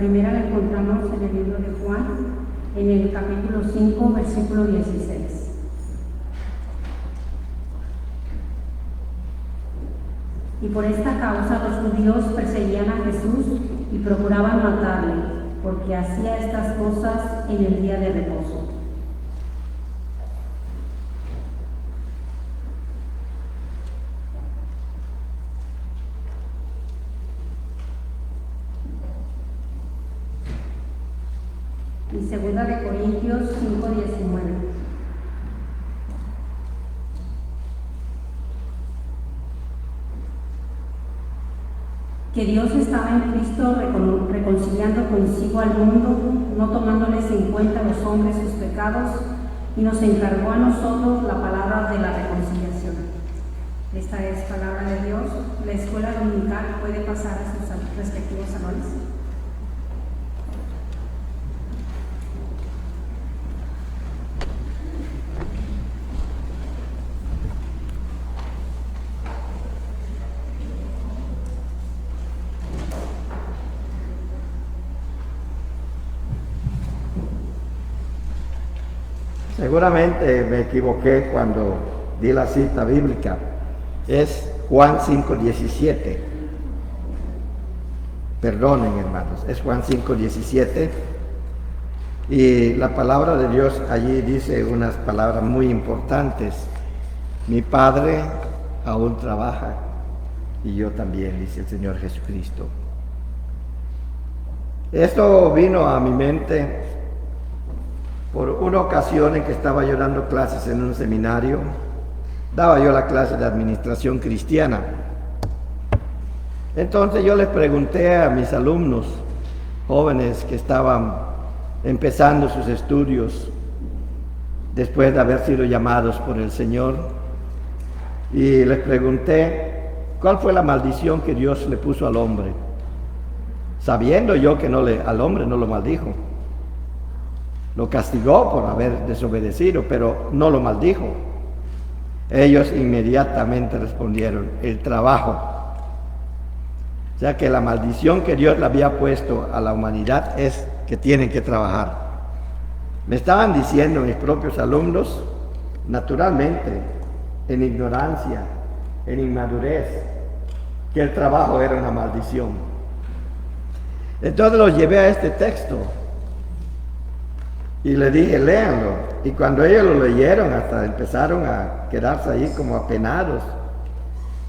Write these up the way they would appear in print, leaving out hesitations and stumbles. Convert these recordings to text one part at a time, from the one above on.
primera la encontramos en el libro de Juan, en el capítulo 5, versículo 16. Y por esta causa los judíos perseguían a Jesús y procuraban matarle, porque hacía estas cosas en el día de reposo. Y segunda de Corintios 5:19. Que Dios estaba en Cristo reconciliando consigo al mundo, no tomándoles en cuenta a los hombres sus pecados, y nos encargó a nosotros la palabra de la reconciliación. Esta es palabra de Dios. La escuela dominical puede pasar a sus respectivos salones. Seguramente me equivoqué cuando di la cita bíblica. Es Juan 5:17. Perdonen, hermanos, es Juan 5:17. Y la palabra de Dios allí dice unas palabras muy importantes. Mi Padre aún trabaja y yo también, dice el Señor Jesucristo. Esto vino a mi mente por una ocasión en que estaba yo dando clases en un seminario. Daba yo la clase de administración cristiana. Entonces yo les pregunté a mis alumnos jóvenes que estaban empezando sus estudios después de haber sido llamados por el Señor, y les pregunté cuál fue la maldición que Dios le puso al hombre, sabiendo yo que al hombre no lo maldijo. Lo castigó por haber desobedecido, pero no lo maldijo. Ellos inmediatamente respondieron: el trabajo. O sea que la maldición que Dios le había puesto a la humanidad es que tienen que trabajar. Me estaban diciendo mis propios alumnos, naturalmente, en ignorancia, en inmadurez, que el trabajo era una maldición. Entonces los llevé a este texto y le dije: léanlo. Y cuando ellos lo leyeron, hasta empezaron a quedarse ahí como apenados,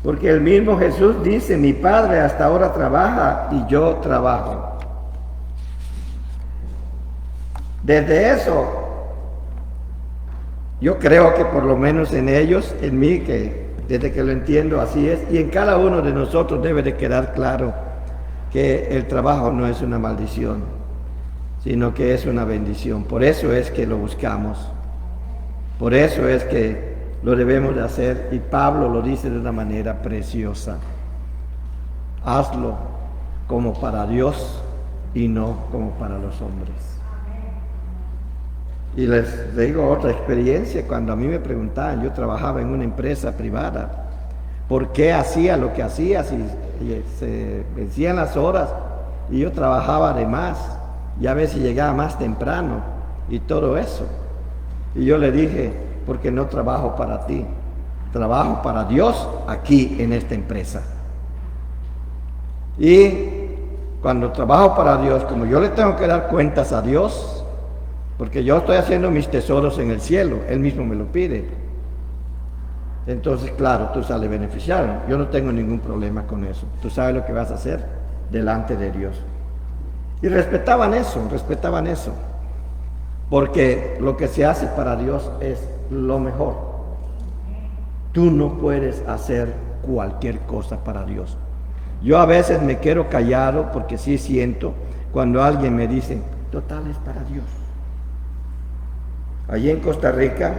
porque el mismo Jesús dice: mi Padre hasta ahora trabaja y yo trabajo. Desde eso, yo creo que por lo menos en ellos, en mí, que desde que lo entiendo así es, y en cada uno de nosotros debe de quedar claro que el trabajo no es una maldición, sino que es una bendición. Por eso es que lo buscamos, por eso es que lo debemos de hacer, y Pablo lo dice de una manera preciosa: hazlo como para Dios y no como para los hombres. Y les digo otra experiencia. Cuando a mí me preguntaban, yo trabajaba en una empresa privada, ¿por qué hacía lo que hacía si se vencían las horas y yo trabajaba de más? Y a veces llegaba más temprano y todo eso. Y yo le dije: porque no trabajo para ti, trabajo para Dios aquí en esta empresa. Y cuando trabajo para Dios, como yo le tengo que dar cuentas a Dios, porque yo estoy haciendo mis tesoros en el cielo, Él mismo me lo pide, entonces claro, tú sales beneficiado. Yo no tengo ningún problema con eso. Tú sabes lo que vas a hacer delante de Dios. Y respetaban eso, porque lo que se hace para Dios es lo mejor. Tú no puedes hacer cualquier cosa para Dios. Yo a veces me quedo callado porque sí siento cuando alguien me dice: total, es para Dios. Allí en Costa Rica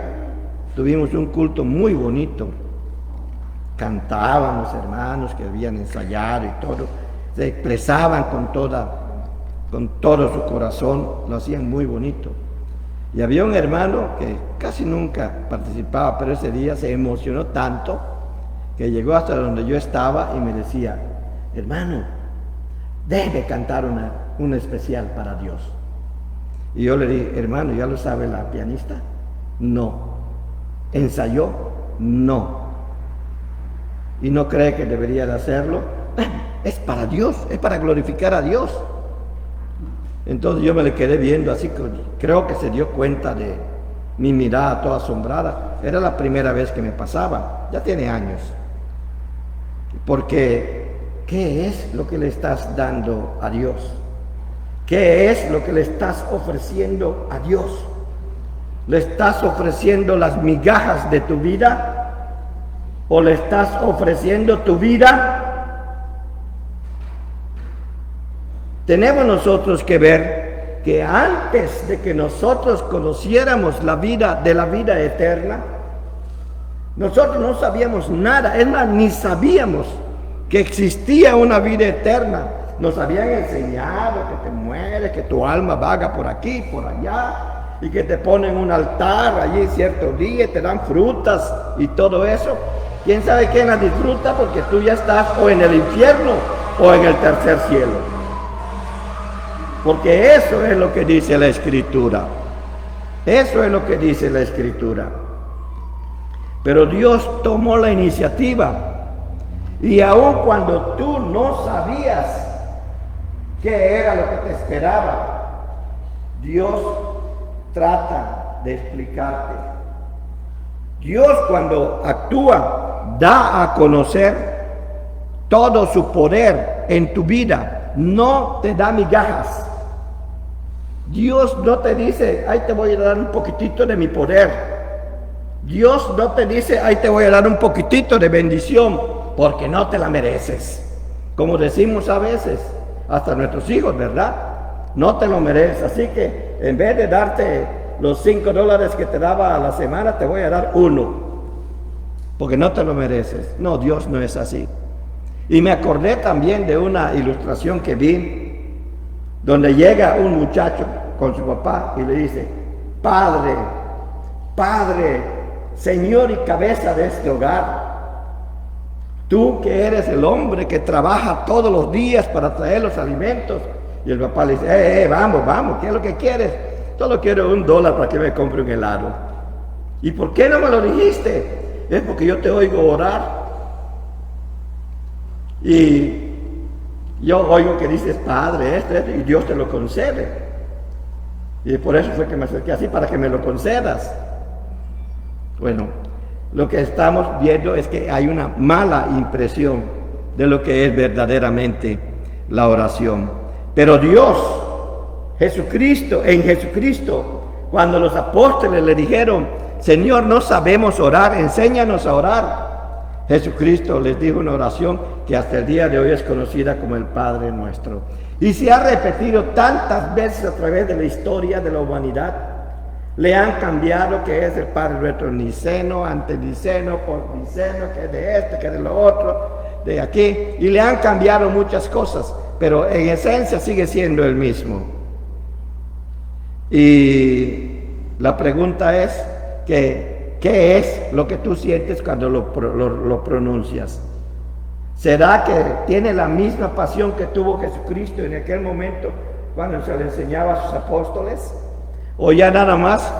tuvimos un culto muy bonito. Cantaban los hermanos que habían ensayado y todo, se expresaban con todo su corazón, lo hacían muy bonito. Y había un hermano que casi nunca participaba, pero ese día se emocionó tanto que llegó hasta donde yo estaba y me decía: hermano, déjeme cantar un especial para Dios. Y yo le dije, hermano, ¿ya lo sabe la pianista? No. ¿Ensayó? No. ¿Y no cree que debería de hacerlo? Es para Dios, es para glorificar a Dios. Entonces yo me le quedé viendo así, creo que se dio cuenta de mi mirada toda asombrada. Era la primera vez que me pasaba, ya tiene años. Porque, ¿qué es lo que le estás dando a Dios? ¿Qué es lo que le estás ofreciendo a Dios? ¿Le estás ofreciendo las migajas de tu vida? ¿O le estás ofreciendo tu vida? Tenemos nosotros que ver que antes de que nosotros conociéramos la vida eterna, nosotros no sabíamos nada, es más, ni sabíamos que existía una vida eterna. Nos habían enseñado que te mueres, que tu alma vaga por aquí, por allá, y que te ponen un altar allí cierto día, te dan frutas y todo eso. ¿Quién sabe quién la disfruta? Porque tú ya estás o en el infierno o en el tercer cielo. Porque eso es lo que dice la Escritura. Eso es lo que dice la Escritura. Pero Dios tomó la iniciativa. Y aun cuando tú no sabías qué era lo que te esperaba, Dios trata de explicarte. Dios, cuando actúa, da a conocer todo su poder en tu vida. No te da migajas. Dios no te dice, ahí te voy a dar un poquitito de mi poder. Dios no te dice, ahí te voy a dar un poquitito de bendición, porque no te la mereces. Como decimos a veces, hasta nuestros hijos, ¿verdad? No te lo mereces. Así que en vez de darte los $5 que te daba a la semana, te voy a dar 1, porque no te lo mereces. No, Dios no es así. Y me acordé también de una ilustración que vi, donde llega un muchacho con su papá y le dice, Padre, Señor y cabeza de este hogar, tú que eres el hombre que trabaja todos los días para traer los alimentos. Y el papá le dice, vamos, ¿qué es lo que quieres? Solo quiero $1 para que me compre un helado. ¿Y por qué no me lo dijiste? Es porque yo te oigo orar. Y yo oigo que dices, Padre, esto, y Dios te lo concede. Y por eso fue que me acerqué así, para que me lo concedas. Bueno, lo que estamos viendo es que hay una mala impresión de lo que es verdaderamente la oración. Pero Dios, en Jesucristo, cuando los apóstoles le dijeron, Señor, no sabemos orar, enséñanos a orar. Jesucristo les dijo una oración que hasta el día de hoy es conocida como el Padre Nuestro. Y se ha repetido tantas veces a través de la historia de la humanidad. Le han cambiado que es el Padre Nuestro niceno, anteniceno, postniceno, que es de este, que es de lo otro, de aquí. Y le han cambiado muchas cosas, pero en esencia sigue siendo el mismo. Y la pregunta es que ¿qué es lo que tú sientes cuando lo pronuncias? ¿Será que tiene la misma pasión que tuvo Jesucristo en aquel momento cuando se le enseñaba a sus apóstoles? ¿O ya nada más,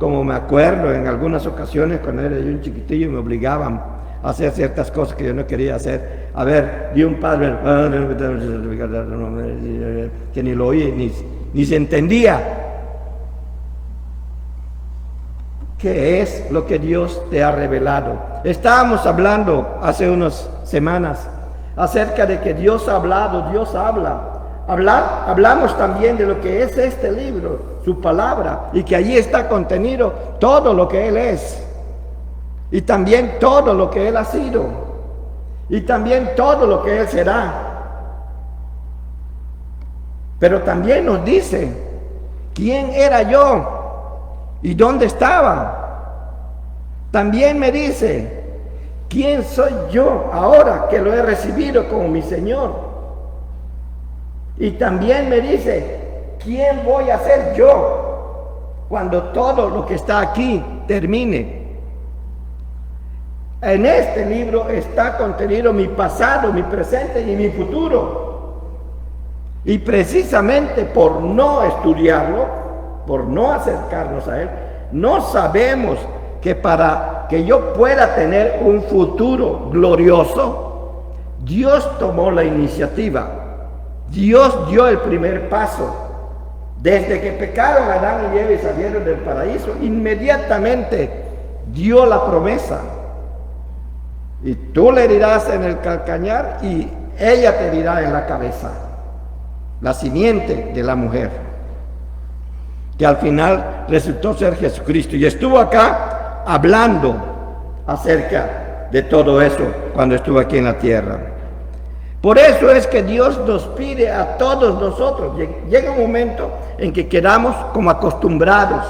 como me acuerdo en algunas ocasiones cuando era yo un chiquitillo, me obligaban a hacer ciertas cosas que yo no quería hacer? A ver, di un padre que ni lo oí, ni se entendía. ¿Qué es lo que Dios te ha revelado? Estábamos hablando hace unas semanas acerca de que Dios ha hablado, Dios habla. Hablamos también de lo que es este libro, su palabra, y que allí está contenido todo lo que Él es, y también todo lo que Él ha sido, y también todo lo que Él será. Pero también nos dice, ¿quién era yo? ¿Y dónde estaba? También me dice, ¿quién soy yo ahora que lo he recibido como mi Señor? Y también me dice, ¿quién voy a ser yo cuando todo lo que está aquí termine? En este libro está contenido mi pasado, mi presente y mi futuro. Y precisamente por no estudiarlo, por no acercarnos a él, no sabemos que para que yo pueda tener un futuro glorioso, Dios tomó la iniciativa. Dios dio el primer paso. Desde que pecaron Adán y Eva y salieron del paraíso, inmediatamente dio la promesa. Y tú le herirás en el calcañar y ella te herirá en la cabeza. La simiente de la mujer, que al final resultó ser Jesucristo. Y estuvo acá hablando acerca de todo eso cuando estuvo aquí en la tierra. Por eso es que Dios nos pide a todos nosotros. Llega un momento en que quedamos como acostumbrados.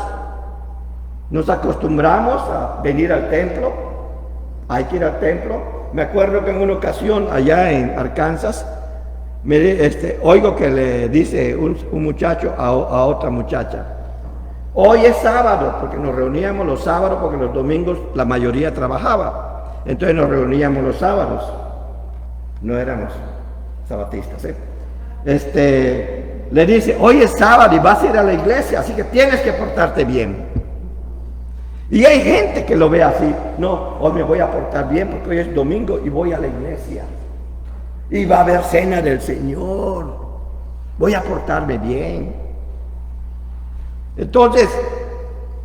Nos acostumbramos a venir al templo. Hay que ir al templo. Me acuerdo que en una ocasión allá en Arkansas, oigo que le dice un muchacho a otra muchacha: hoy es sábado, porque nos reuníamos los sábados, porque los domingos la mayoría trabajaba. Entonces nos reuníamos los sábados. No éramos sabatistas, le dice: hoy es sábado y vas a ir a la iglesia, así que tienes que portarte bien. Y hay gente que lo ve así: no, hoy me voy a portar bien porque hoy es domingo y voy a la iglesia. Y va a haber cena del Señor. Voy a portarme bien. Entonces,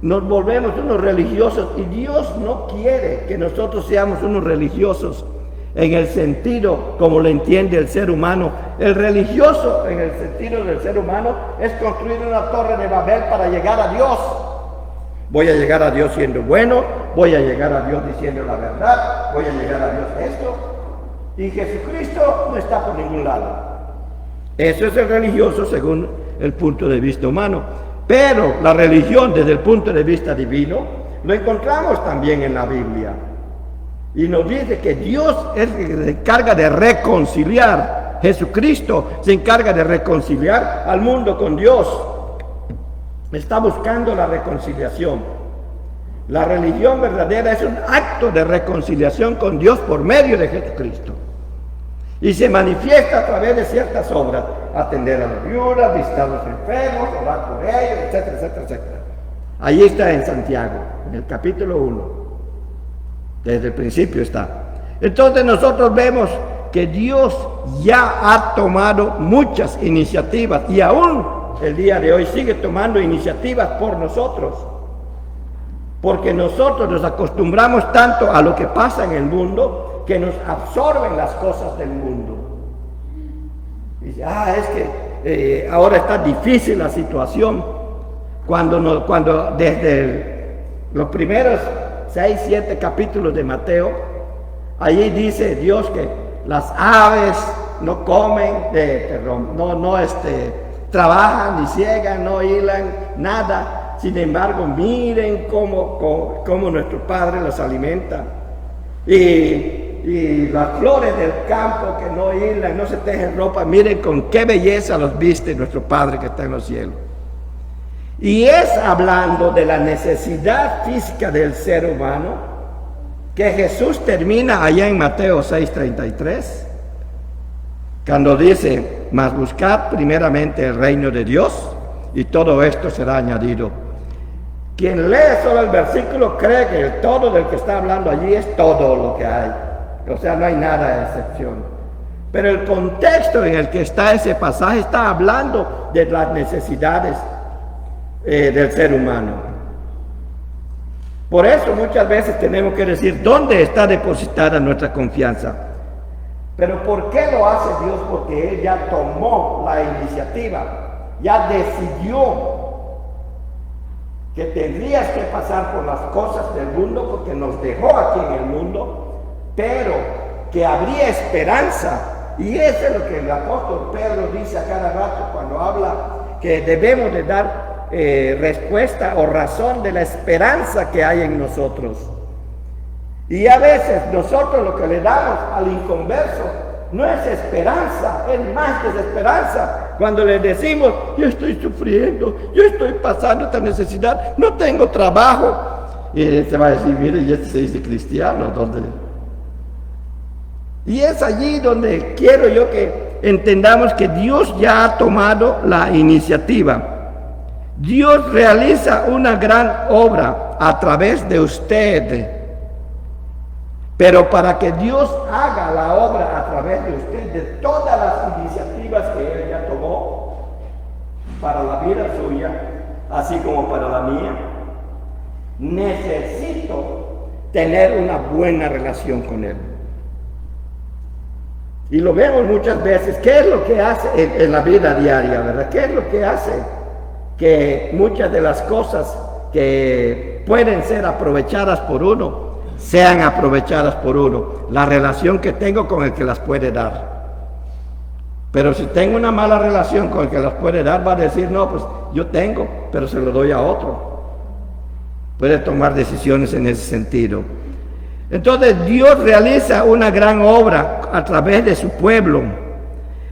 nos volvemos unos religiosos y Dios no quiere que nosotros seamos unos religiosos en el sentido como lo entiende el ser humano. El religioso en el sentido del ser humano es construir una torre de Babel para llegar a Dios. Voy a llegar a Dios siendo bueno, voy a llegar a Dios diciendo la verdad, voy a llegar a Dios esto. Y Jesucristo no está por ningún lado. Eso es el religioso según el punto de vista humano. Pero la religión desde el punto de vista divino lo encontramos también en la Biblia. Y nos dice que Dios es el que se encarga de reconciliar. Jesucristo se encarga de reconciliar al mundo con Dios. Está buscando la reconciliación. La religión verdadera es un acto de reconciliación con Dios por medio de Jesucristo. Y se manifiesta a través de ciertas obras: atender a las viudas, visitar a los enfermos, orar por ellos, etcétera, etcétera, etcétera. Ahí está en Santiago, en el capítulo 1. Desde el principio está. Entonces nosotros vemos que Dios ya ha tomado muchas iniciativas y aún el día de hoy sigue tomando iniciativas por nosotros. Porque nosotros nos acostumbramos tanto a lo que pasa en el mundo que nos absorben las cosas del mundo. Y dice: es que ahora está difícil la situación. Cuando desde los primeros 6, 7 capítulos de Mateo, allí dice Dios que las aves no comen, trabajan ni ciegan, no hilan, nada. Sin embargo, miren cómo nuestro Padre los alimenta. Y las flores del campo que no hilan, no se tejen ropa, miren con qué belleza los viste nuestro Padre que está en los cielos. Y es hablando de la necesidad física del ser humano que Jesús termina allá en Mateo 6:33, cuando dice: mas buscad primeramente el reino de Dios y todo esto será añadido. Quien lee solo el versículo cree que el todo del que está hablando allí es todo lo que hay. O sea, no hay nada de excepción. Pero el contexto en el que está ese pasaje está hablando de las necesidades del ser humano. Por eso muchas veces tenemos que decir: ¿dónde está depositada nuestra confianza? Pero ¿por qué lo hace Dios? Porque Él ya tomó la iniciativa, ya decidió que tendrías que pasar por las cosas del mundo porque nos dejó aquí en el mundo, pero que habría esperanza. Y eso es lo que el apóstol Pedro dice a cada rato cuando habla que debemos de dar respuesta o razón de la esperanza que hay en nosotros. Y a veces nosotros lo que le damos al inconverso no es esperanza, es más desesperanza. Cuando le decimos: yo estoy sufriendo, yo estoy pasando esta necesidad, no tengo trabajo, y él se va a decir: mire, y este se dice cristiano, ¿dónde? Y es allí donde quiero yo que entendamos que Dios ya ha tomado la iniciativa. Dios realiza una gran obra a través de usted. Pero para que Dios haga la obra a través de usted, de todas las iniciativas que Él ya tomó para la vida suya, así como para la mía, necesito tener una buena relación con Él. Y lo vemos muchas veces. ¿Qué es lo que hace en la vida diaria, verdad? ¿Qué es lo que hace que muchas de las cosas que pueden ser aprovechadas por uno sean aprovechadas por uno? La relación que tengo con el que las puede dar. Pero si tengo una mala relación con el que las puede dar, va a decir, no, pues yo tengo, pero se lo doy a otro. Puede tomar decisiones en ese sentido. Entonces Dios realiza una gran obra a través de su pueblo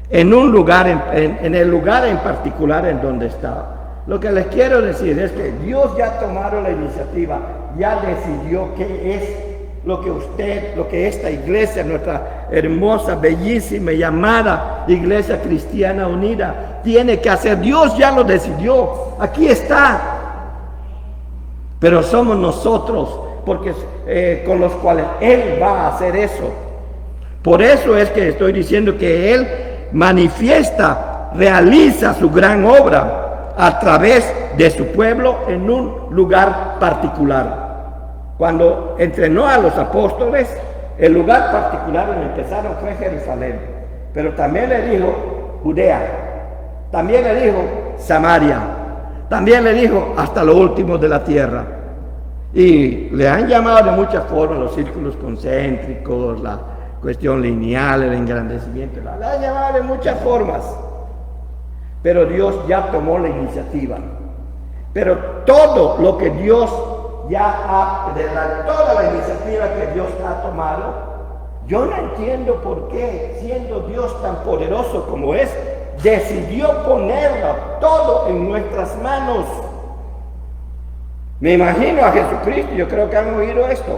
en un lugar, en el lugar en particular en donde está. Lo que les quiero decir es que Dios ya tomaron la iniciativa, ya decidió qué es lo que esta iglesia, nuestra hermosa, bellísima y amada Iglesia Cristiana Unida, tiene que hacer. Dios ya lo decidió, aquí está. Pero somos nosotros, porque con los cuales Él va a hacer eso. Por eso es que estoy diciendo que Él manifiesta, realiza su gran obra a través de su pueblo en un lugar particular. Cuando entrenó a los apóstoles, el lugar particular donde empezaron fue Jerusalén, pero también le dijo Judea, también le dijo Samaria, también le dijo hasta lo último de la tierra. Y le han llamado de muchas formas, los círculos concéntricos, la cuestión lineal, el engrandecimiento, le han llamado de muchas formas. Pero Dios ya tomó la iniciativa. Pero todo lo que Dios toda la iniciativa que Dios ha tomado, yo no entiendo por qué, siendo Dios tan poderoso como es, decidió ponerlo todo en nuestras manos. Me imagino a Jesucristo, yo creo que han oído esto,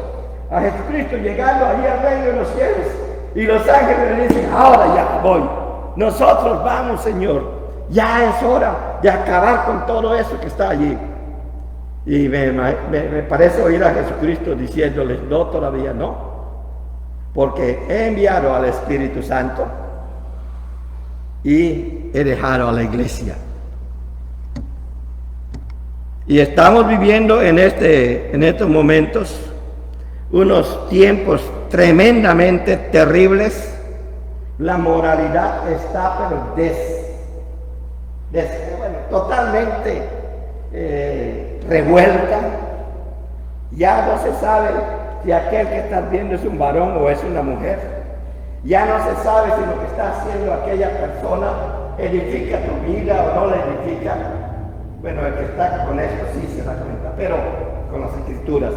a Jesucristo llegando allí al reino de los cielos, y los ángeles le dicen, ahora ya voy, nosotros vamos, Señor, ya es hora de acabar con todo eso que está allí. Y me parece oír a Jesucristo diciéndoles, no, todavía no, porque he enviado al Espíritu Santo y he dejado a la iglesia. Y estamos viviendo en estos momentos unos tiempos tremendamente terribles. La moralidad está pero totalmente revuelta. Ya no se sabe si aquel que estás viendo es un varón o es una mujer. Ya no se sabe si lo que está haciendo aquella persona edifica tu vida o no la edifica. Bueno, el que está con esto sí se da cuenta, pero con las escrituras.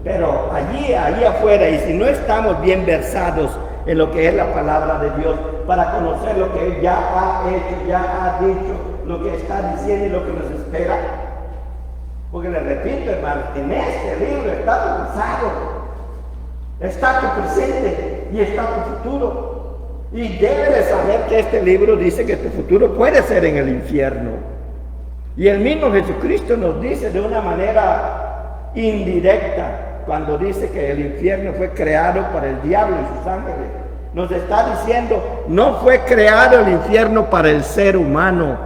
Pero allí afuera, y si no estamos bien versados en lo que es la palabra de Dios, para conocer lo que Él ya ha hecho, ya ha dicho, lo que está diciendo y lo que nos espera. Porque le repito, hermano, en este libro está tu pasado, está tu presente y está tu futuro. Y debes de saber que este libro dice que tu futuro puede ser en el infierno. Y el mismo Jesucristo nos dice de una manera indirecta, cuando dice que el infierno fue creado para el diablo y sus ángeles, nos está diciendo, no fue creado el infierno para el ser humano.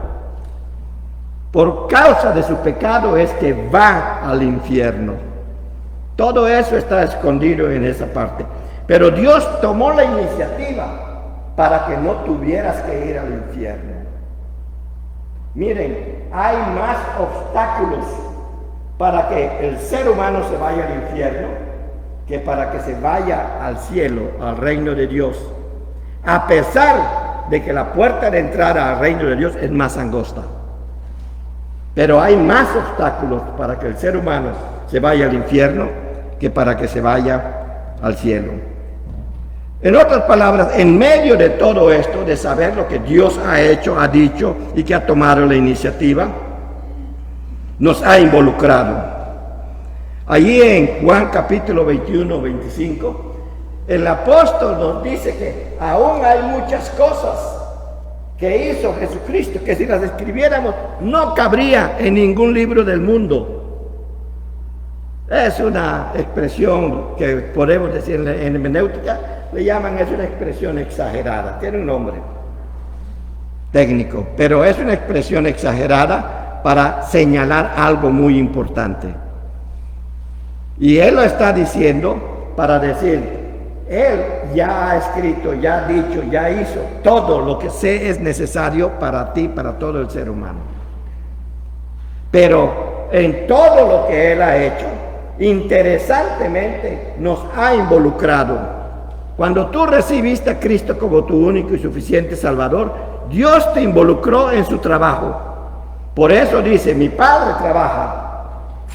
Por causa de su pecado es que va al infierno. Todo eso está escondido en esa parte. Pero Dios tomó la iniciativa para que no tuvieras que ir al infierno. Miren, hay más obstáculos para que el ser humano se vaya al infierno que para que se vaya al cielo, al reino de Dios. A pesar de que la puerta de entrada al reino de Dios es más angosta. Pero hay más obstáculos para que el ser humano se vaya al infierno que para que se vaya al cielo. En otras palabras, en medio de todo esto, de saber lo que Dios ha hecho, ha dicho y que ha tomado la iniciativa, nos ha involucrado. Allí en Juan capítulo 21, 25, el apóstol nos dice que aún hay muchas cosas que hizo Jesucristo, que si las escribiéramos no cabría en ningún libro del mundo. Es una expresión que podemos decir en hermenéutica, le llaman, es una expresión exagerada, tiene un nombre técnico, pero es una expresión exagerada para señalar algo muy importante. Y él lo está diciendo para decir, él ya ha escrito, ya ha dicho, ya hizo todo lo que es necesario para ti, para todo el ser humano. Pero en todo lo que él ha hecho, interesantemente nos ha involucrado. Cuando tú recibiste a Cristo como tu único y suficiente Salvador, Dios te involucró en su trabajo. Por eso dice, mi Padre trabaja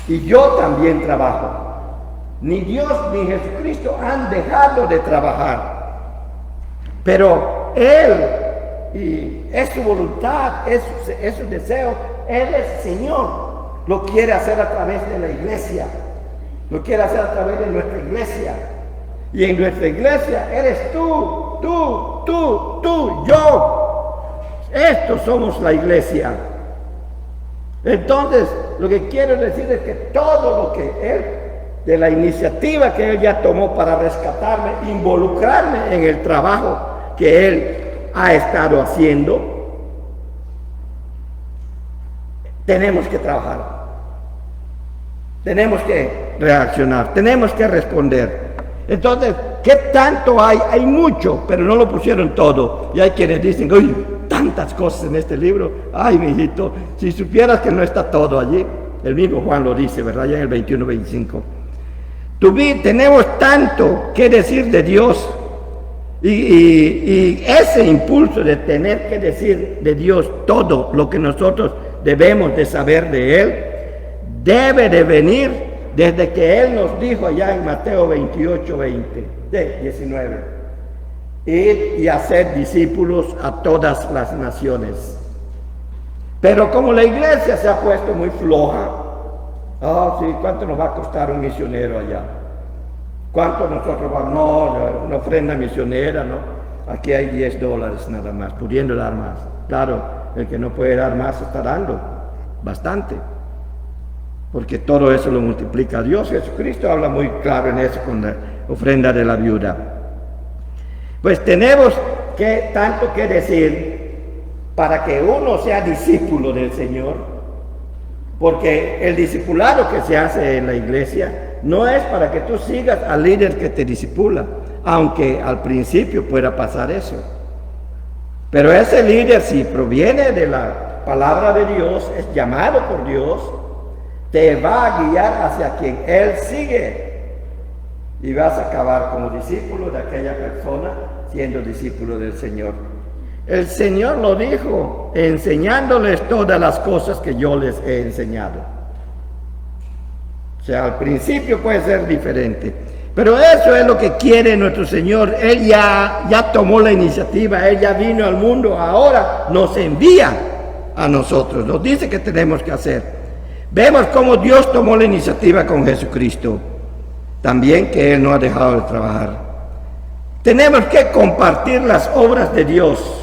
y yo también trabajo. Ni Dios ni Jesucristo han dejado de trabajar. Pero Él, y es su voluntad, es su deseo, Él es Señor. Lo quiere hacer a través de la iglesia. Lo quiere hacer a través de nuestra iglesia. Y en nuestra iglesia eres tú, yo. Estos somos la iglesia. Entonces, lo que quiero decir es que todo lo que Él, de la iniciativa que Él ya tomó para rescatarme, involucrarme en el trabajo que Él ha estado haciendo, tenemos que trabajar. Tenemos que reaccionar, tenemos que responder. Entonces, ¿qué tanto hay? Hay mucho, pero no lo pusieron todo. Y hay quienes dicen, uy, tantas cosas en este libro. Ay, mijito, si supieras que no está todo allí. El mismo Juan lo dice, ¿verdad? Ya en el 21-25. Tenemos tanto que decir de Dios. Y ese impulso de tener que decir de Dios todo lo que nosotros debemos de saber de Él, debe de venir desde que Él nos dijo allá en Mateo 19, ir y hacer discípulos a todas las naciones. Pero como la iglesia se ha puesto muy floja, sí, ¿cuánto nos va a costar un misionero allá? ¿Cuánto nosotros vamos? No, una ofrenda misionera, ¿no? Aquí hay $10 nada más, pudiendo dar más. Claro, el que no puede dar más está dando bastante, porque todo eso lo multiplica Dios. Jesucristo habla muy claro en eso con la ofrenda de la viuda. Pues tenemos tanto que decir para que uno sea discípulo del Señor, porque el discipulado que se hace en la iglesia no es para que tú sigas al líder que te discipula, aunque al principio pueda pasar eso. Pero ese líder, si proviene de la palabra de Dios, es llamado por Dios, te va a guiar hacia quien Él sigue, y vas a acabar como discípulo de aquella persona, siendo discípulo del Señor. El Señor lo dijo, enseñándoles todas las cosas que yo les he enseñado. O sea, al principio puede ser diferente, pero eso es lo que quiere nuestro Señor. Él ya tomó la iniciativa, Él ya vino al mundo, ahora nos envía a nosotros, nos dice que tenemos que hacer. Vemos cómo Dios tomó la iniciativa con Jesucristo, también que Él no ha dejado de trabajar. Tenemos que compartir las obras de Dios.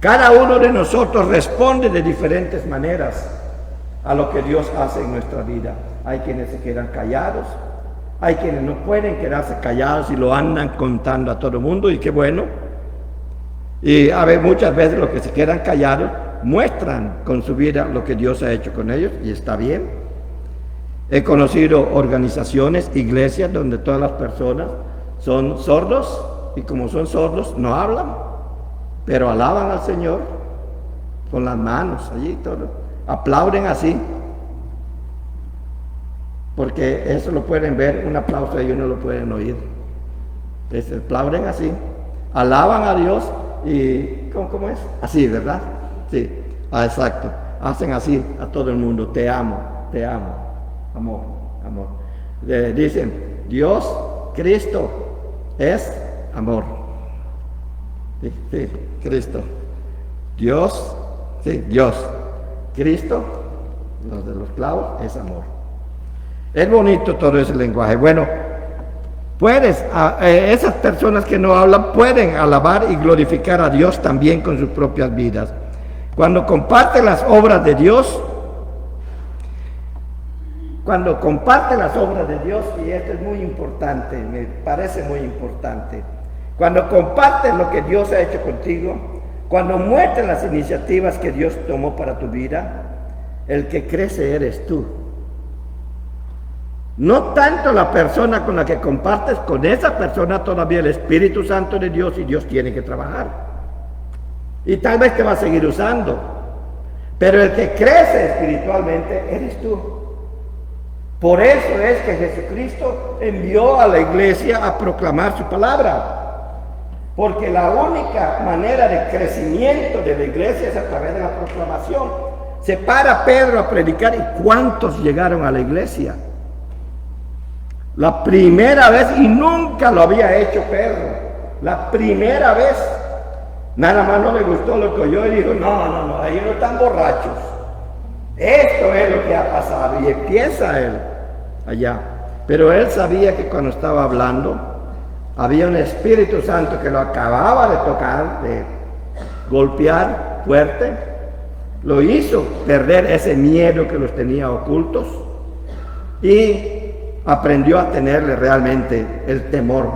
Cada uno de nosotros responde de diferentes maneras a lo que Dios hace en nuestra vida. Hay quienes se quedan callados, hay quienes no pueden quedarse callados y lo andan contando a todo el mundo, y qué bueno. Y muchas veces los que se quedan callados muestran con su vida lo que Dios ha hecho con ellos, y está bien. He conocido organizaciones, iglesias, donde todas las personas son sordos, y como son sordos no hablan, pero alaban al Señor con las manos allí, todo, aplauden así, porque eso lo pueden ver, un aplauso ellos no lo pueden oír. Entonces, aplauden así, alaban a Dios, y ¿cómo es? Así, ¿verdad? Sí, exacto. Hacen así a todo el mundo. Te amo, amor. Dicen, Dios, Cristo es amor. Sí, Cristo. Dios, sí, Dios. Cristo, los de los clavos, es amor. Es bonito todo ese lenguaje. Bueno, esas personas que no hablan pueden alabar y glorificar a Dios también con sus propias vidas. Cuando comparten las obras de Dios, y esto es muy importante, me parece muy importante, cuando comparten lo que Dios ha hecho contigo, cuando muestran las iniciativas que Dios tomó para tu vida, el que crece eres tú. No tanto la persona con la que compartes, con esa persona todavía el Espíritu Santo de Dios y Dios tiene que trabajar. Y tal vez te va a seguir usando, pero el que crece espiritualmente eres tú. Por eso es que Jesucristo envió a la iglesia a proclamar su palabra. Porque la única manera de crecimiento de la iglesia es a través de la proclamación. Se para Pedro a predicar y ¿cuántos llegaron a la iglesia? La primera vez, y nunca lo había hecho Pedro, la primera vez, nada más no le gustó lo que oyó y dijo, no, ellos no están borrachos. Esto es lo que ha pasado. Y empieza él allá. Pero él sabía que cuando estaba hablando, había un Espíritu Santo que lo acababa de tocar, de golpear fuerte. Lo hizo perder ese miedo que los tenía ocultos y aprendió a tenerle realmente el temor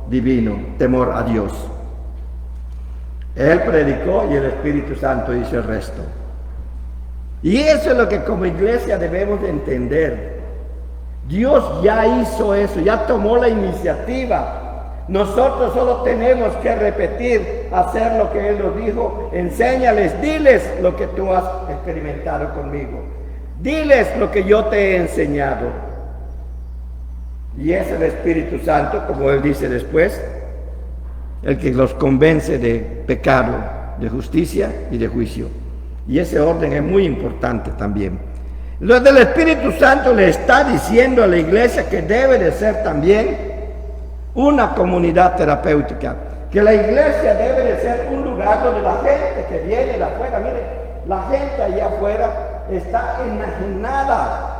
divino, temor a Dios. Él predicó y el Espíritu Santo hizo el resto. Y eso es lo que como iglesia debemos de entender. Dios ya hizo eso, ya tomó la iniciativa. Nosotros solo tenemos que repetir, hacer lo que Él nos dijo. Enséñales, diles lo que tú has experimentado conmigo. Diles lo que yo te he enseñado. Y es el Espíritu Santo, como Él dice después, el que los convence de pecado, de justicia y de juicio. Y ese orden es muy importante también. Lo del Espíritu Santo le está diciendo a la iglesia que debe de ser también una comunidad terapéutica, que la iglesia debe de ser un lugar donde la gente que viene de afuera, mire, la gente allá afuera está enajenada,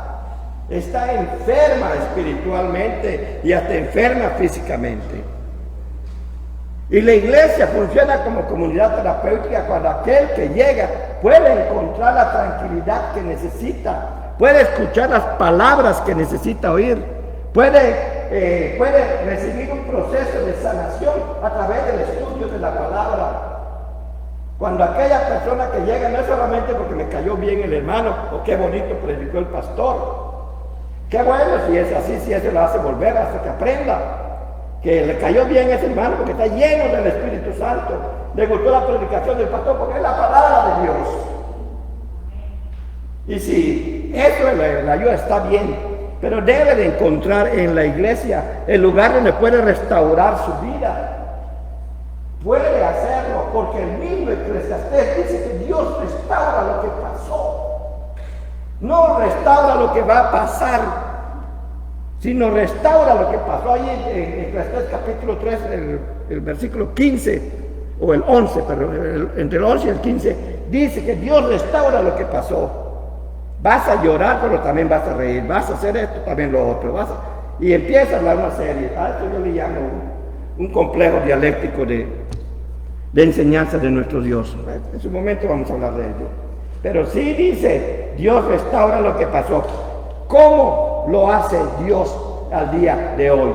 está enferma espiritualmente y hasta enferma físicamente. Y la iglesia funciona como comunidad terapéutica cuando aquel que llega puede encontrar la tranquilidad que necesita, puede escuchar las palabras que necesita oír, puede recibir un proceso de sanación a través del estudio de la palabra. Cuando aquella persona que llega no es solamente porque me cayó bien el hermano o qué bonito predicó el pastor, qué bueno si es así, si eso lo hace volver hasta que aprenda que le cayó bien ese hermano porque está lleno del Espíritu Santo, le gustó la predicación del pastor porque es la palabra de Dios. Y si eso le ayuda, está bien. Pero debe de encontrar en la iglesia el lugar donde puede restaurar su vida. Puede hacerlo porque el mismo Eclesiastés dice que Dios restaura lo que pasó. No restaura lo que va a pasar, sino restaura lo que pasó. Ahí en Eclesiastés capítulo 3, el versículo 15, o el 11, perdón, entre el 11 y el 15, dice que Dios restaura lo que pasó. Vas a llorar, pero también vas a reír. Vas a hacer esto, también lo otro. Y empieza a hablar una serie. A esto yo le llamo un complejo dialéctico de enseñanza de nuestro Dios. En su momento vamos a hablar de ello. Pero sí dice, Dios restaura lo que pasó. ¿Cómo lo hace Dios al día de hoy?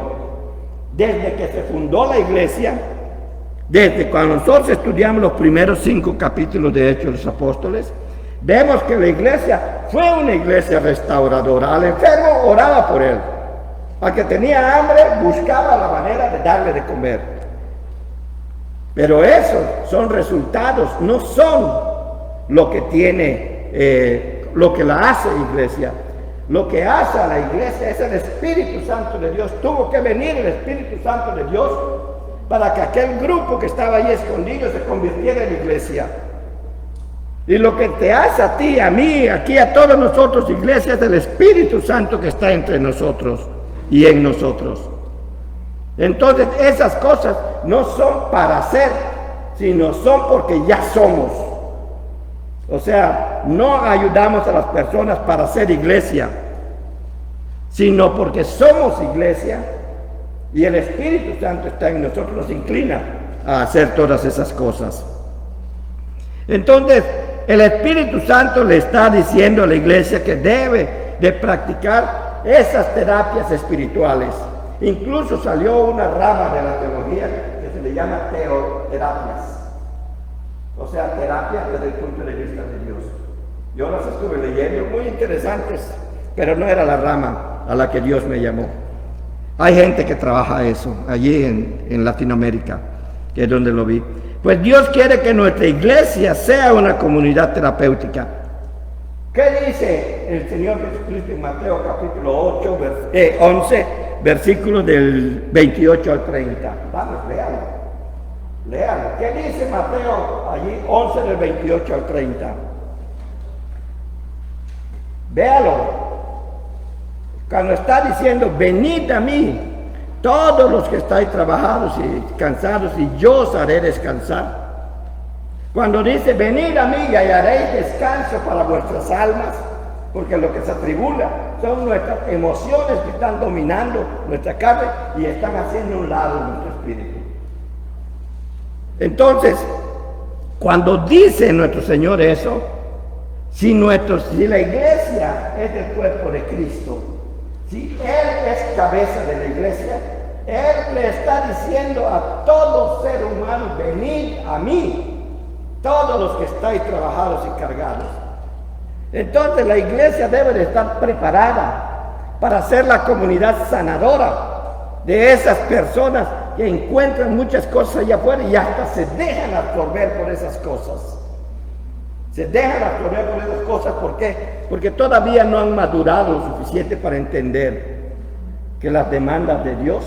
Desde que se fundó la iglesia, desde cuando nosotros estudiamos los primeros 5 capítulos de Hechos de los Apóstoles, vemos que la iglesia fue una iglesia restauradora. Al enfermo oraba por él. Al que tenía hambre buscaba la manera de darle de comer. Pero esos son resultados, no son lo que tiene, lo que la hace iglesia. Lo que hace a la iglesia es el Espíritu Santo de Dios. Tuvo que venir el Espíritu Santo de Dios para que aquel grupo que estaba ahí escondido se convirtiera en iglesia. Y lo que te hace a ti, a mí, aquí a todos nosotros, iglesia, es el Espíritu Santo que está entre nosotros y en nosotros. Entonces esas cosas no son para hacer, sino son porque ya somos. O sea, no ayudamos a las personas para ser iglesia, sino porque somos iglesia. Y el Espíritu Santo está en nosotros, nos inclina a hacer todas esas cosas. Entonces, el Espíritu Santo le está diciendo a la iglesia que debe de practicar esas terapias espirituales. Incluso salió una rama de la teología que se le llama teoterapias. O sea, terapias desde el punto de vista de Dios. Yo las estuve leyendo, muy interesantes, pero no era la rama a la que Dios me llamó. Hay gente que trabaja eso, allí en Latinoamérica, que es donde lo vi. Pues Dios quiere que nuestra iglesia sea una comunidad terapéutica. ¿Qué dice el Señor Jesucristo en Mateo capítulo 11, versículos del 28 al 30? Vamos, léalo. Léalo. ¿Qué dice Mateo allí 11 del 28 al 30? Véalo. Cuando está diciendo, venid a mí, todos los que estáis trabajados y cansados, y yo os haré descansar. Cuando dice, venid a mí y hallaréis descanso para vuestras almas, porque lo que se atribula son nuestras emociones que están dominando nuestra carne y están haciendo un lado nuestro espíritu. Entonces, cuando dice nuestro Señor eso, si la iglesia es el cuerpo de Cristo, si Él es cabeza de la iglesia, Él le está diciendo a todo ser humano, venid a mí, todos los que estáis trabajados y cargados. Entonces la iglesia debe de estar preparada para ser la comunidad sanadora de esas personas que encuentran muchas cosas allá afuera y hasta se dejan absorber por esas cosas. Se dejan absorber por esas cosas, ¿por qué? Porque todavía no han madurado lo suficiente para entender que las demandas de Dios,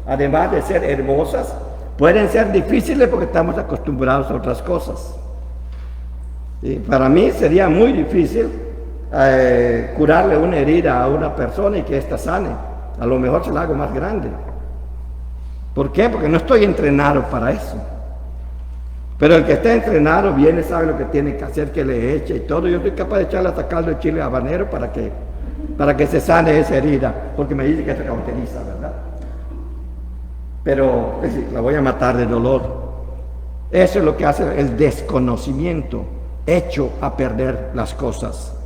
además de ser hermosas, pueden ser difíciles porque estamos acostumbrados a otras cosas. Y para mí sería muy difícil curarle una herida a una persona y que ésta sane. A lo mejor se la hago más grande. ¿Por qué? Porque no estoy entrenado para eso. Pero el que está entrenado viene, sabe lo que tiene que hacer, que le eche y todo. Yo estoy capaz de echarle hasta caldo de chile habanero para que se sane esa herida, porque me dice que se cauteriza, ¿verdad? Pero es decir, la voy a matar de dolor. Eso es lo que hace el desconocimiento, hecho a perder las cosas.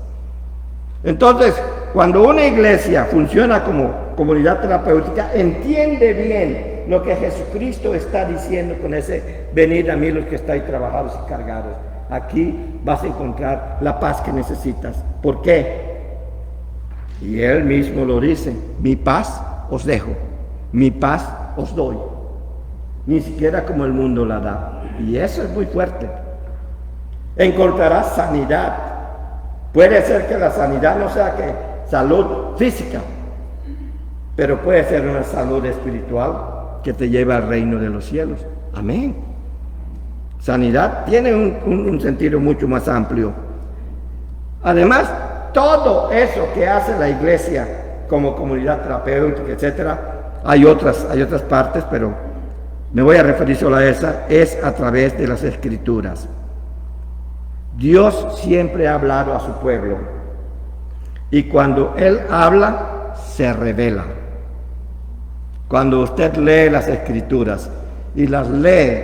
Entonces, cuando una iglesia funciona como comunidad terapéutica, entiende bien lo que Jesucristo está diciendo con ese venid a mí los que estáis trabajados y cargados. Aquí vas a encontrar la paz que necesitas. ¿Por qué? Y Él mismo lo dice, mi paz os dejo, mi paz os doy. Ni siquiera como el mundo la da. Y eso es muy fuerte. Encontrarás sanidad. Puede ser que la sanidad no sea que salud física, pero puede ser una salud espiritual que te lleva al reino de los cielos. Amén. Sanidad tiene un sentido mucho más amplio. Además, todo eso que hace la iglesia como comunidad terapéutica, etcétera, hay otras partes, pero me voy a referir solo a esa, es a través de las Escrituras. Dios siempre ha hablado a su pueblo y cuando Él habla, se revela. Cuando usted lee las Escrituras y las lee,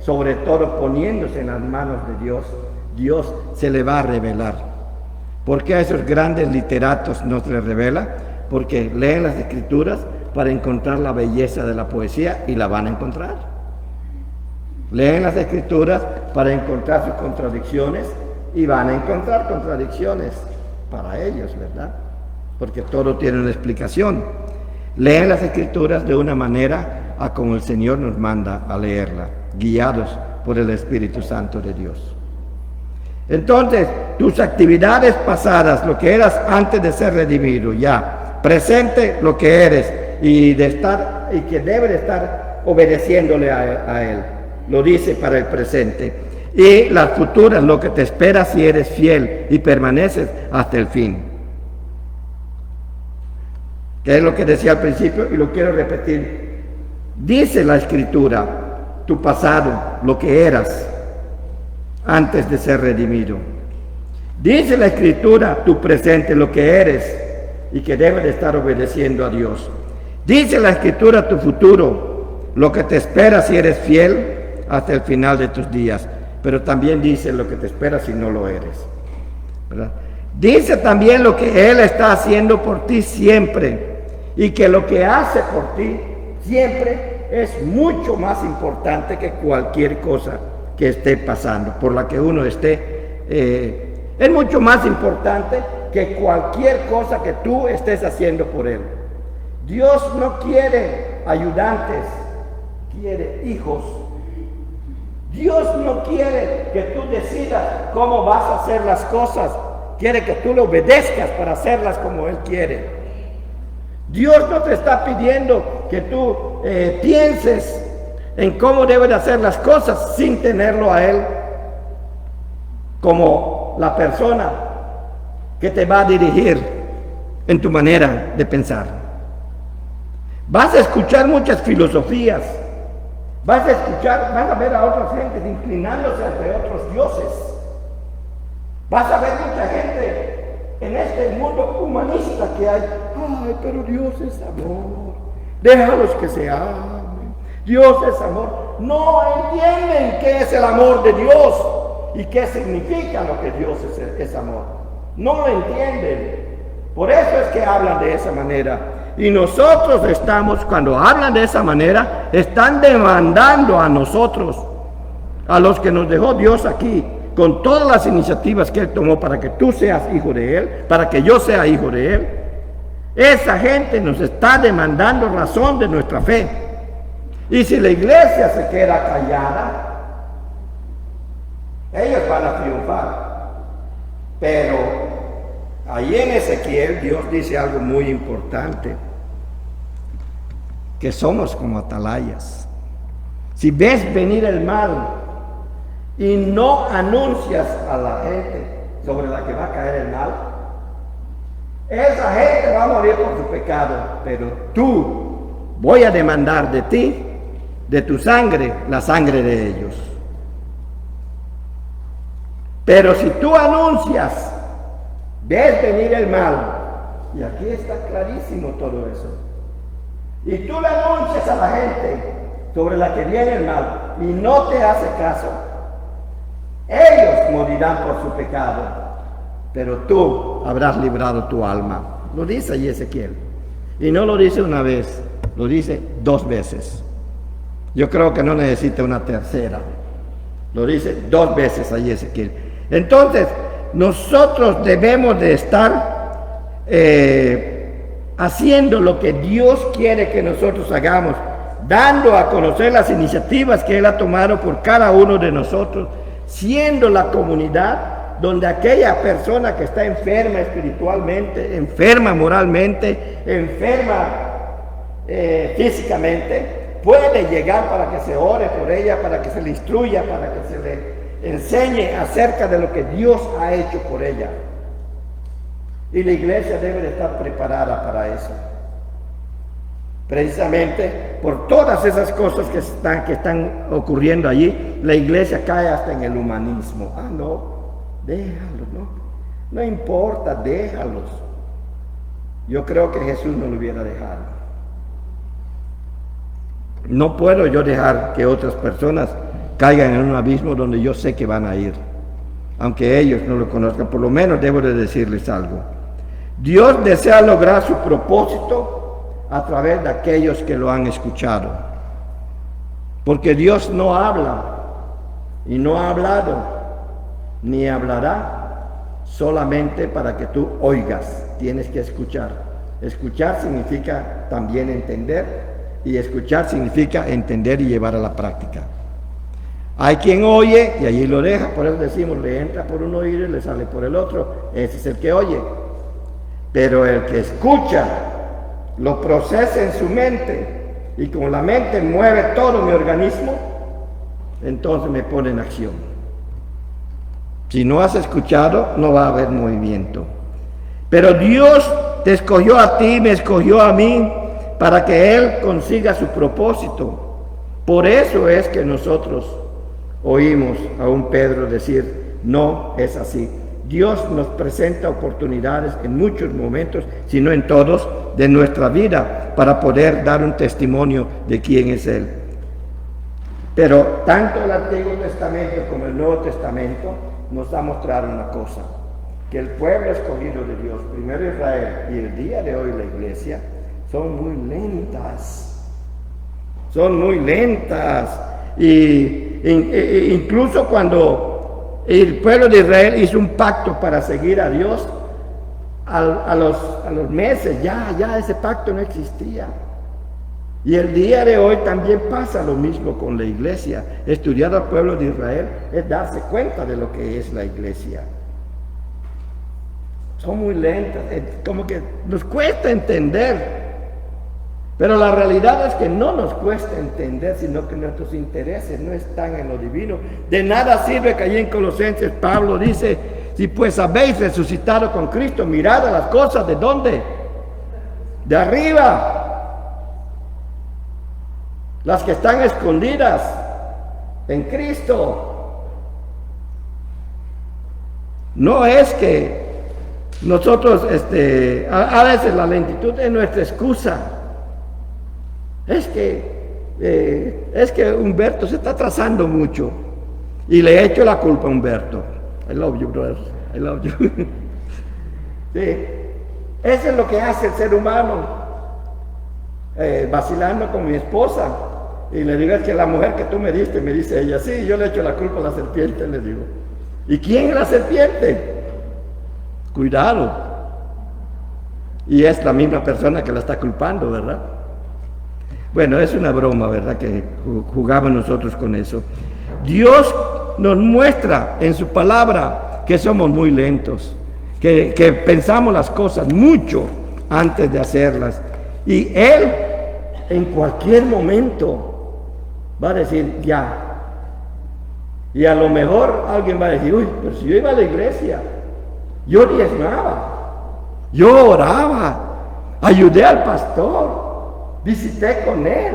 sobre todo poniéndose en las manos de Dios, Dios se le va a revelar. ¿Por qué a esos grandes literatos no se les revela? Porque leen las Escrituras para encontrar la belleza de la poesía y la van a encontrar. Leen las Escrituras para encontrar sus contradicciones y van a encontrar contradicciones para ellos, ¿verdad? Porque todo tiene una explicación. Leen las Escrituras de una manera a como el Señor nos manda a leerla, guiados por el Espíritu Santo de Dios. Entonces, tus actividades pasadas, lo que eras antes de ser redimido, ya, presente lo que eres y que debe de estar obedeciéndole a Él. Lo dice para el presente. Y las futuras, lo que te espera si eres fiel y permaneces hasta el fin. Que es lo que decía al principio y lo quiero repetir. Dice la Escritura, tu pasado, lo que eras antes de ser redimido. Dice la Escritura, tu presente, lo que eres y que debes de estar obedeciendo a Dios. Dice la Escritura tu futuro, lo que te espera si eres fiel hasta el final de tus días, pero también dice lo que te espera si no lo eres, ¿verdad? Dice también lo que Él está haciendo por ti siempre, y que lo que hace por ti siempre es mucho más importante que cualquier cosa que esté pasando, por la que uno esté, es mucho más importante que cualquier cosa que tú estés haciendo por Él. Dios no quiere ayudantes, quiere hijos. Dios no quiere que tú decidas cómo vas a hacer las cosas, quiere que tú le obedezcas para hacerlas como Él quiere. Dios no te está pidiendo que tú pienses en cómo debes de hacer las cosas sin tenerlo a Él como la persona que te va a dirigir en tu manera de pensar. Vas a escuchar muchas filosofías, vas a ver a otras gentes inclinándose ante otros dioses, vas a ver mucha gente en este mundo humanista que hay. Ay, pero Dios es amor, déjalos que se amen, Dios es amor. No entienden qué es el amor de Dios y qué significa lo que Dios es amor. No lo entienden. Por eso es que hablan de esa manera. Y nosotros cuando hablan de esa manera, están demandando a nosotros, a los que nos dejó Dios aquí, con todas las iniciativas que Él tomó para que tú seas hijo de Él, para que yo sea hijo de Él. Esa gente nos está demandando razón de nuestra fe. Y si la iglesia se queda callada, ellos van a triunfar. Pero ahí en Ezequiel Dios dice algo muy importante, que somos como atalayas. Si ves venir el mal y no anuncias a la gente sobre la que va a caer el mal, esa gente va a morir por su pecado, pero tú voy a demandar de ti, de tu sangre, la sangre de ellos. Pero si tú anuncias, ves venir el mal, y aquí está clarísimo todo eso, y tú le anuncias a la gente sobre la que viene el mal y no te hace caso, ellos morirán por su pecado, pero tú habrás librado tu alma. Lo dice ahí Ezequiel, y no lo dice una vez, lo dice 2 veces. Yo creo que no necesita una tercera, lo dice 2 veces ahí Ezequiel. Entonces nosotros debemos de estar haciendo lo que Dios quiere que nosotros hagamos, dando a conocer las iniciativas que Él ha tomado por cada uno de nosotros, siendo la comunidad donde aquella persona que está enferma espiritualmente, enferma moralmente, enferma físicamente, puede llegar para que se ore por ella, para que se le instruya, para que se le enseñe acerca de lo que Dios ha hecho por ella. Y la iglesia debe de estar preparada para eso. Precisamente por todas esas cosas que están ocurriendo allí, la iglesia cae hasta en el humanismo. Ah, no, déjalos, no importa, déjalos. Yo creo que Jesús no lo hubiera dejado. No puedo yo dejar que otras personas caigan en un abismo donde yo sé que van a ir, aunque ellos no lo conozcan. Por lo menos debo de decirles algo. Dios desea lograr su propósito a través de aquellos que lo han escuchado, porque Dios no habla y no ha hablado ni hablará solamente para que tú oigas. Tienes que escuchar. Escuchar significa también entender, y escuchar significa entender y llevar a la práctica. Hay quien oye y allí lo deja, por eso decimos, le entra por un oído y le sale por el otro. Ese es el que oye. Pero el que escucha, lo procesa en su mente, y como la mente mueve todo mi organismo, entonces me pone en acción. Si no has escuchado, no va a haber movimiento. Pero Dios te escogió a ti, me escogió a mí, para que Él consiga su propósito. Por eso es que nosotros oímos a un Pedro decir, no es así. Dios nos presenta oportunidades en muchos momentos, si no en todos, de nuestra vida para poder dar un testimonio de quién es Él. Pero tanto el Antiguo Testamento como el Nuevo Testamento nos ha mostrado una cosa, que el pueblo escogido de Dios, primero Israel y el día de hoy la iglesia, son muy lentas. Son muy lentas. Y incluso cuando el pueblo de Israel hizo un pacto para seguir a Dios, a los meses ya ese pacto no existía. Y el día de hoy también pasa lo mismo con la iglesia. Estudiar al pueblo de Israel es darse cuenta de lo que es la iglesia. Son muy lentas, como que nos cuesta entender. Pero la realidad es que no nos cuesta entender, sino que nuestros intereses no están en lo divino. De nada sirve que allí en Colosenses Pablo dice: si pues habéis resucitado con Cristo, mirad a las cosas ¿de dónde? De arriba. Las que están escondidas en Cristo. No es que nosotros, a veces la lentitud es nuestra excusa. Es que Humberto se está atrasando mucho y le echo la culpa a Humberto. I love you, brother. I love you. Sí. Eso es lo que hace el ser humano. Vacilando con mi esposa y le digo: es que la mujer que tú me diste, me dice ella, sí, yo le echo la culpa a la serpiente, le digo. ¿Y quién es la serpiente? Cuidado. Y es la misma persona que la está culpando, ¿verdad? Bueno, es una broma, ¿verdad? Que jugamos nosotros con eso. Dios nos muestra en su palabra que somos muy lentos, que pensamos las cosas mucho antes de hacerlas. Y Él en cualquier momento va a decir ya. Y a lo mejor alguien va a decir: uy, pero si yo iba a la iglesia, yo diezmaba, yo oraba, ayudé al pastor, visité con él,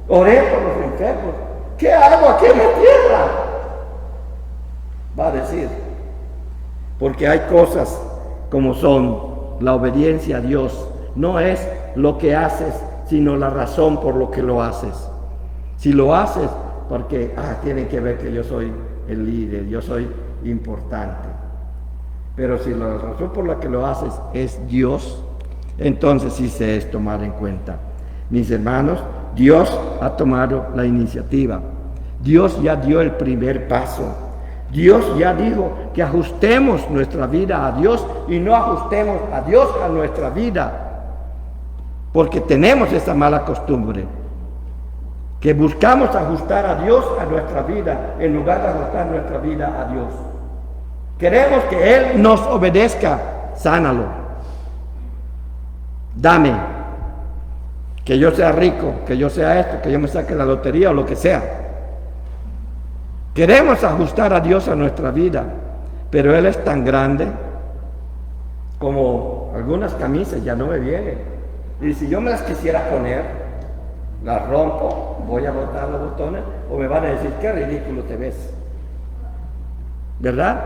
oré por los enfermos, ¿qué hago aquí en la tierra? Va a decir, porque hay cosas como son. La obediencia a Dios no es lo que haces, sino la razón por lo que lo haces. Si lo haces porque tienen que ver que yo soy el líder, yo soy importante. Pero si la razón por la que lo haces es Dios, entonces sí se es tomar en cuenta. Mis hermanos, Dios ha tomado la iniciativa. Dios ya dio el primer paso. Dios ya dijo que ajustemos nuestra vida a Dios y no ajustemos a Dios a nuestra vida. Porque tenemos esa mala costumbre, que buscamos ajustar a Dios a nuestra vida en lugar de ajustar nuestra vida a Dios. Queremos que Él nos obedezca. Sánalo. Dame. Que yo sea rico, que yo sea esto, que yo me saque la lotería o lo que sea. Queremos ajustar a Dios a nuestra vida, pero Él es tan grande como algunas camisas ya no me vienen. Y si yo me las quisiera poner, las rompo, voy a botar los botones, o me van a decir: qué ridículo te ves. ¿Verdad?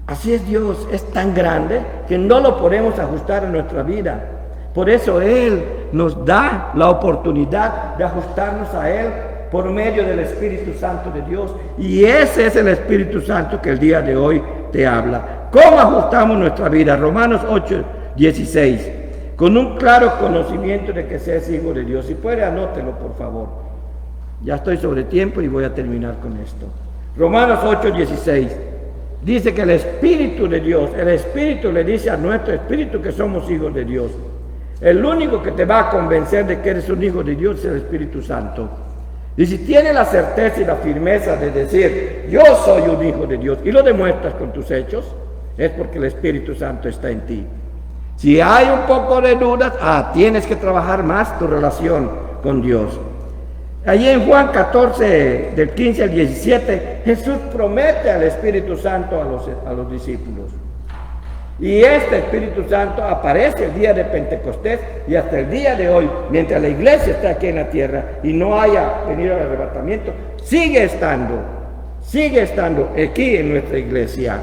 Así es Dios, es tan grande que no lo podemos ajustar a nuestra vida. Por eso Él nos da la oportunidad de ajustarnos a Él por medio del Espíritu Santo de Dios. Y ese es el Espíritu Santo que el día de hoy te habla. ¿Cómo ajustamos nuestra vida? Romanos 8:16. Con un claro conocimiento de que seas hijo de Dios. Si puede, anótelo, por favor. Ya estoy sobre tiempo y voy a terminar con esto. Romanos 8:16. Dice que el Espíritu de Dios, el Espíritu le dice a nuestro espíritu que somos hijos de Dios. El único que te va a convencer de que eres un hijo de Dios es el Espíritu Santo. Y si tienes la certeza y la firmeza de decir: yo soy un hijo de Dios, y lo demuestras con tus hechos, es porque el Espíritu Santo está en ti. Si hay un poco de dudas, tienes que trabajar más tu relación con Dios. Allí en Juan 14, del 15 al 17, Jesús promete al Espíritu Santo a los discípulos. Y este Espíritu Santo aparece el día de Pentecostés y hasta el día de hoy, mientras la iglesia está aquí en la tierra y no haya venido al arrebatamiento, sigue estando aquí en nuestra iglesia.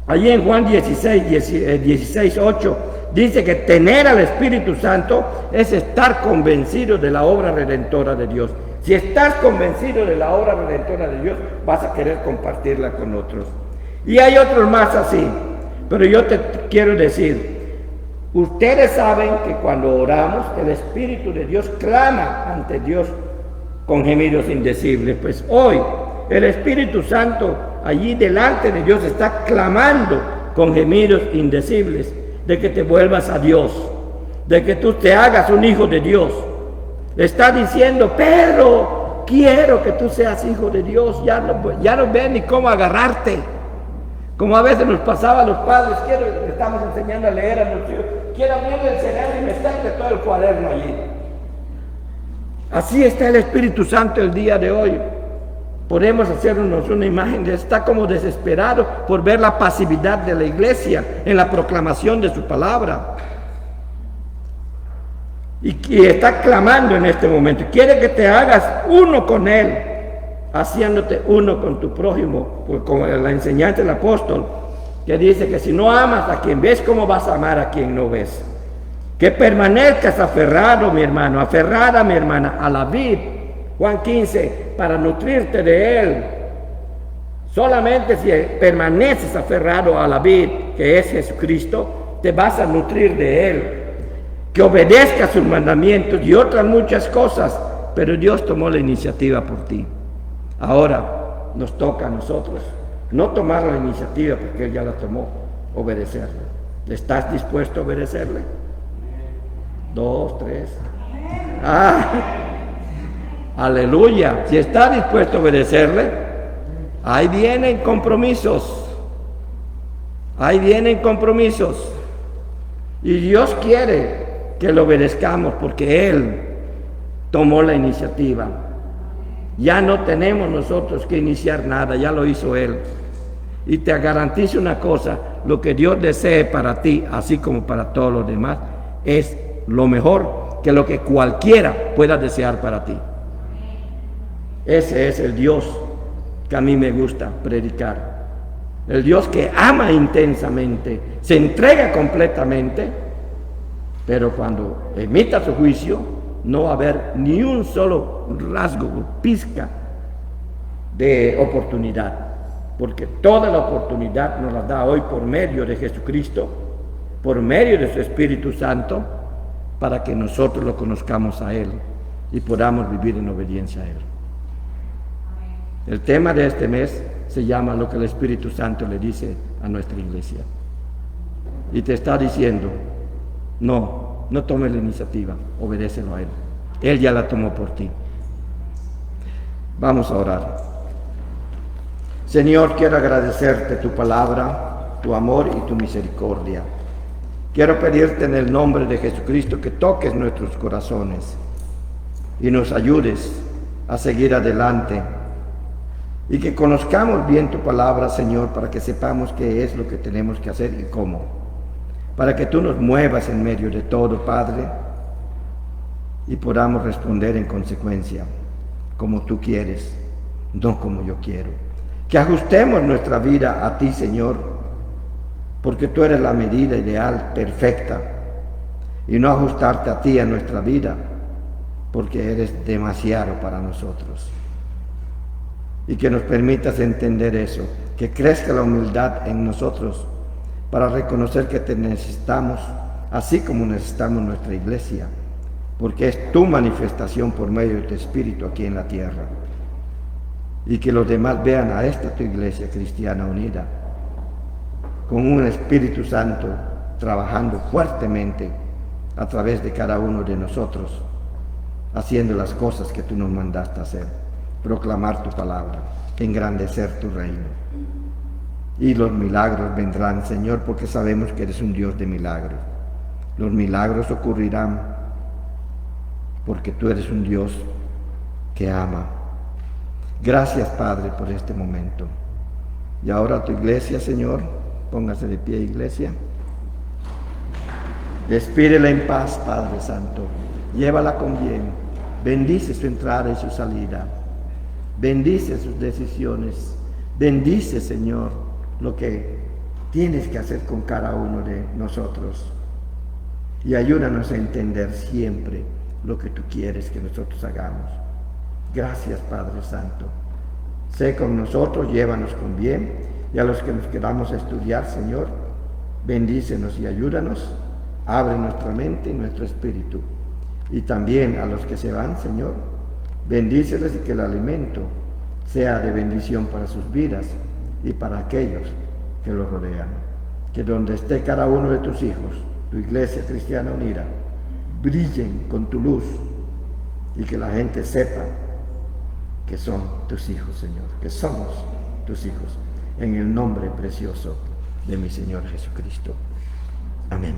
Allí en Juan 16, 8, dice que tener al Espíritu Santo es estar convencido de la obra redentora de Dios. Si estás convencido de la obra redentora de Dios, vas a querer compartirla con otros. Y hay otros más así, pero yo te quiero decir, ustedes saben que cuando oramos, el Espíritu de Dios clama ante Dios con gemidos indecibles. Pues hoy el Espíritu Santo allí delante de Dios está clamando con gemidos indecibles de que te vuelvas a Dios, de que tú te hagas un hijo de Dios. Está diciendo: Pedro, quiero que tú seas hijo de Dios. Ya no ven ni cómo agarrarte. Como a veces nos pasaba a los padres, le estamos enseñando a leer a nuestros hijos, quiero abrirle el cerebro y meterle todo el cuaderno allí. Así está el Espíritu Santo el día de hoy. Podemos hacernos una imagen de está como desesperado por ver la pasividad de la iglesia en la proclamación de su palabra. Y está clamando en este momento. Quiere que te hagas uno con Él, haciéndote uno con tu prójimo, pues como la enseñanza del apóstol, que dice que si no amas a quien ves, ¿cómo vas a amar a quien no ves? Que permanezcas aferrado, mi hermano, aferrada, mi hermana, a la vid. Juan 15, para nutrirte de Él. Solamente si permaneces aferrado a la vid, que es Jesucristo, te vas a nutrir de Él. Que obedezcas sus mandamientos y otras muchas cosas, pero Dios tomó la iniciativa por ti. Ahora nos toca a nosotros no tomar la iniciativa, porque Él ya la tomó, obedecerle. ¿Estás dispuesto a obedecerle? 2, 3. Aleluya. Si está dispuesto a obedecerle, ahí vienen compromisos. Ahí vienen compromisos. Y Dios quiere que lo obedezcamos porque Él tomó la iniciativa. Ya no tenemos nosotros que iniciar nada, ya lo hizo Él. Y te garantizo una cosa, lo que Dios desee para ti, así como para todos los demás, es lo mejor que lo que cualquiera pueda desear para ti. Ese es el Dios que a mí me gusta predicar. El Dios que ama intensamente, se entrega completamente, pero cuando emita su juicio, no va a haber ni un solo rasgo, pizca de oportunidad, porque toda la oportunidad nos la da hoy por medio de Jesucristo, por medio de su Espíritu Santo, para que nosotros lo conozcamos a Él y podamos vivir en obediencia a Él. El tema de este mes se llama lo que el Espíritu Santo le dice a nuestra iglesia. Y te está diciendo, no tomes la iniciativa, obedécelo a Él. Él ya la tomó por ti. Vamos a orar. Señor, quiero agradecerte tu palabra, tu amor y tu misericordia. Quiero pedirte en el nombre de Jesucristo que toques nuestros corazones y nos ayudes a seguir adelante y que conozcamos bien tu palabra, Señor, para que sepamos qué es lo que tenemos que hacer y cómo. Para que tú nos muevas en medio de todo, Padre, y podamos responder en consecuencia, como tú quieres, no como yo quiero. Que ajustemos nuestra vida a ti, Señor, porque tú eres la medida ideal, perfecta, y no ajustarte a ti, a nuestra vida, porque eres demasiado para nosotros. Y que nos permitas entender eso, que crezca la humildad en nosotros, para reconocer que te necesitamos, así como necesitamos nuestra iglesia, porque es tu manifestación por medio de tu Espíritu aquí en la tierra. Y que los demás vean a esta tu iglesia cristiana unida, con un Espíritu Santo trabajando fuertemente a través de cada uno de nosotros, haciendo las cosas que tú nos mandaste hacer, proclamar tu palabra, engrandecer tu reino. Y los milagros vendrán, Señor, porque sabemos que eres un Dios de milagros. Los milagros ocurrirán porque tú eres un Dios que ama. Gracias, Padre, por este momento. Y ahora tu iglesia, Señor, póngase de pie, iglesia. Despídela en paz, Padre Santo. Llévala con bien. Bendice su entrada y su salida. Bendice sus decisiones. Bendice, Señor, lo que tienes que hacer con cada uno de nosotros. Y ayúdanos a entender siempre lo que tú quieres que nosotros hagamos. Gracias, Padre Santo. Sé con nosotros, llévanos con bien, y a los que nos quedamos a estudiar, Señor, bendícenos y ayúdanos, abre nuestra mente y nuestro espíritu. Y también a los que se van, Señor, bendíceles y que el alimento sea de bendición para sus vidas y para aquellos que los rodean. Que donde esté cada uno de tus hijos, tu iglesia cristiana unida, brillen con tu luz y que la gente sepa que son tus hijos, Señor, que somos tus hijos, en el nombre precioso de mi Señor Jesucristo. Amén.